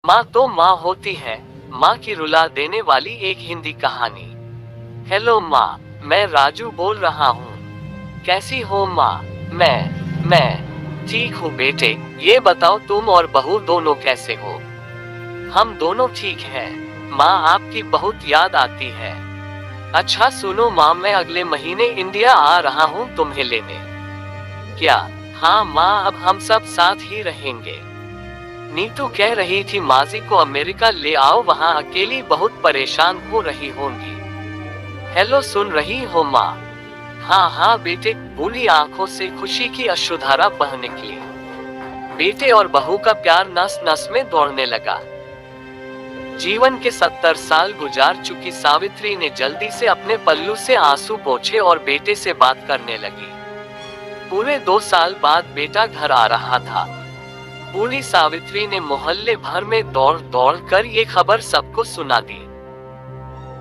माँ तो माँ होती है, माँ की रुला देने वाली एक हिंदी कहानी। हेलो माँ, मैं राजू बोल रहा हूँ। कैसी हो माँ? मैं ठीक हूँ बेटे। ये बताओ तुम और बहू दोनों कैसे हो? हम दोनों ठीक हैं। माँ आपकी बहुत याद आती है। अच्छा सुनो माँ, मैं अगले महीने इंडिया आ रहा हूँ तुम्हें लेने। क्या? हाँ माँ, अब हम सब साथ ही रहेंगे। नीतू कह रही थी माजी को अमेरिका ले आओ, वहाँ अकेली बहुत परेशान हो रही होंगी। हेलो, सुन रही हो माँ? हाँ हाँ बेटे, भूली आंखों से खुशी की अश्रुधारा बह निकली। बेटे और बहू का प्यार नस नस में दौड़ने लगा। जीवन के 70 साल गुजार चुकी सावित्री ने जल्दी से अपने पल्लू से आंसू पोंछे और बेटे से बात करने लगी। पूरे 2 साल बाद बेटा घर आ रहा था। बूढ़ी सावित्री ने मोहल्ले भर में दौड़ दौड़ कर ये खबर सबको सुना दी।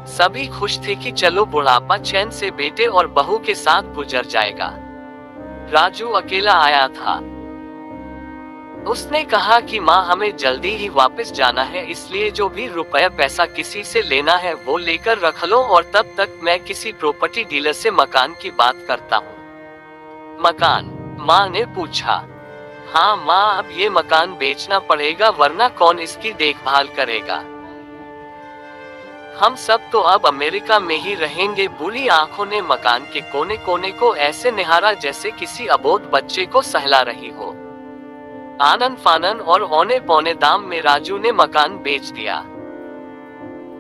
सभी खुश थे कि चलो बुढ़ापा चैन से बेटे और बहू के साथ गुजर जाएगा। राजू अकेला आया था। उसने कहा कि माँ, हमें जल्दी ही वापस जाना है, इसलिए जो भी रुपया पैसा किसी से लेना है वो लेकर रख लो, और तब तक मैं किसी प्रॉपर्टी डीलर से मकान की बात करता हूँ। मकान? माँ ने पूछा। हाँ माँ, अब ये मकान बेचना पड़ेगा, वरना कौन इसकी देखभाल करेगा? हम सब तो अब अमेरिका में ही रहेंगे। बूढ़ी आंखों ने मकान के कोने कोने को ऐसे निहारा जैसे किसी अबोध बच्चे को सहला रही हो। आनन फानन और औने पौने दाम में राजू ने मकान बेच दिया।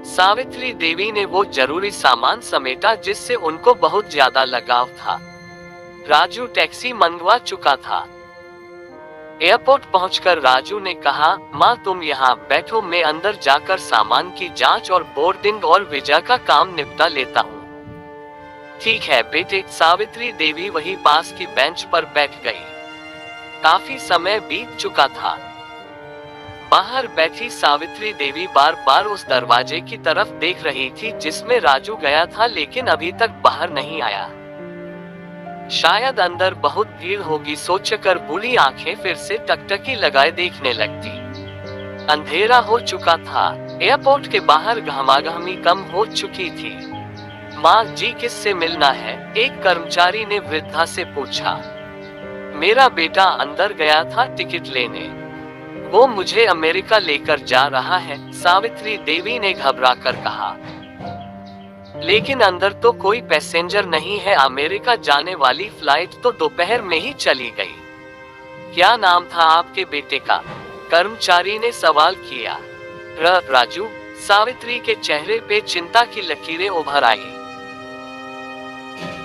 सावित्री देवी ने वो जरूरी सामान समेटा जिससे उनको बहुत ज्यादा लगाव था। राजू टैक्सी मंगवा चुका था। एयरपोर्ट पहुंचकर राजू ने कहा, माँ तुम यहाँ बैठो, मैं अंदर जाकर सामान की जांच और बोर्डिंग और वीजा का काम निपटा लेता हूँ। ठीक है बेटे। सावित्री देवी वही पास की बेंच पर बैठ गई। काफी समय बीत चुका था। बाहर बैठी सावित्री देवी बार बार उस दरवाजे की तरफ देख रही थी जिसमें राजू गया था, लेकिन अभी तक बाहर नहीं आया। शायद अंदर बहुत भीड़ होगी सोचकर बूढ़ी आंखें फिर से टकटकी लगाए देखने लगती। अंधेरा हो चुका था। एयरपोर्ट के बाहर गहमागहमी कम हो चुकी थी। माँ जी, किससे मिलना है? एक कर्मचारी ने वृद्धा से पूछा। मेरा बेटा अंदर गया था टिकट लेने, वो मुझे अमेरिका लेकर जा रहा है, सावित्री देवी ने घबराकर कहा। लेकिन अंदर तो कोई पैसेंजर नहीं है, अमेरिका जाने वाली फ्लाइट तो दोपहर में ही चली गई। क्या नाम था आपके बेटे का? कर्मचारी ने सवाल किया। राजू। सावित्री के चेहरे पे चिंता की लकीरें उभर आई।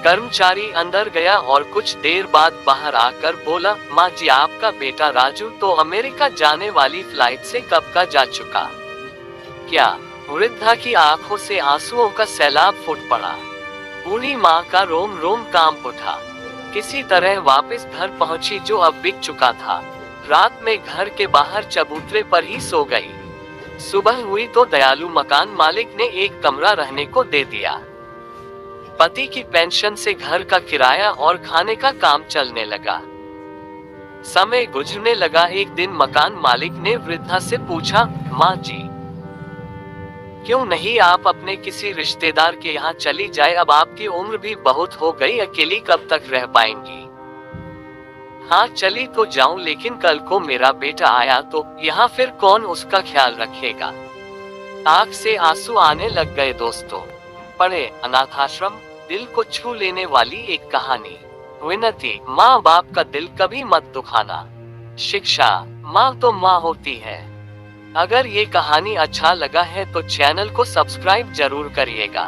कर्मचारी अंदर गया और कुछ देर बाद बाहर आकर बोला, माँ जी, आपका बेटा राजू तो अमेरिका जाने वाली फ्लाइट से कब का जा चुका। क्या? वृद्धा की आंखों से आंसुओं का सैलाब फूट पड़ा। बूढ़ी माँ का रोम रोम कांप उठा। किसी तरह वापस घर पहुंची जो अब बिक चुका था। रात में घर के बाहर चबूतरे पर ही सो गई। सुबह हुई तो दयालु मकान मालिक ने एक कमरा रहने को दे दिया। पति की पेंशन से घर का किराया और खाने का काम चलने लगा। समय गुजरने लगा। एक दिन मकान मालिक ने वृद्धा से पूछा, माँ जी, क्यों नहीं आप अपने किसी रिश्तेदार के यहाँ चली जाए? अब आपकी उम्र भी बहुत हो गई, अकेली कब तक रह पाएंगी? हाँ चली तो जाऊं, लेकिन कल को मेरा बेटा आया तो यहाँ फिर कौन उसका ख्याल रखेगा? आंख से आंसू आने लग गए। दोस्तों, पढ़े अनाथाश्रम, दिल को छू लेने वाली एक कहानी। विनती, माँ बाप का दिल कभी मत दुखाना। शिक्षा, माँ तो माँ होती है। अगर ये कहानी अच्छा लगा है तो चैनल को सब्सक्राइब जरूर करिएगा।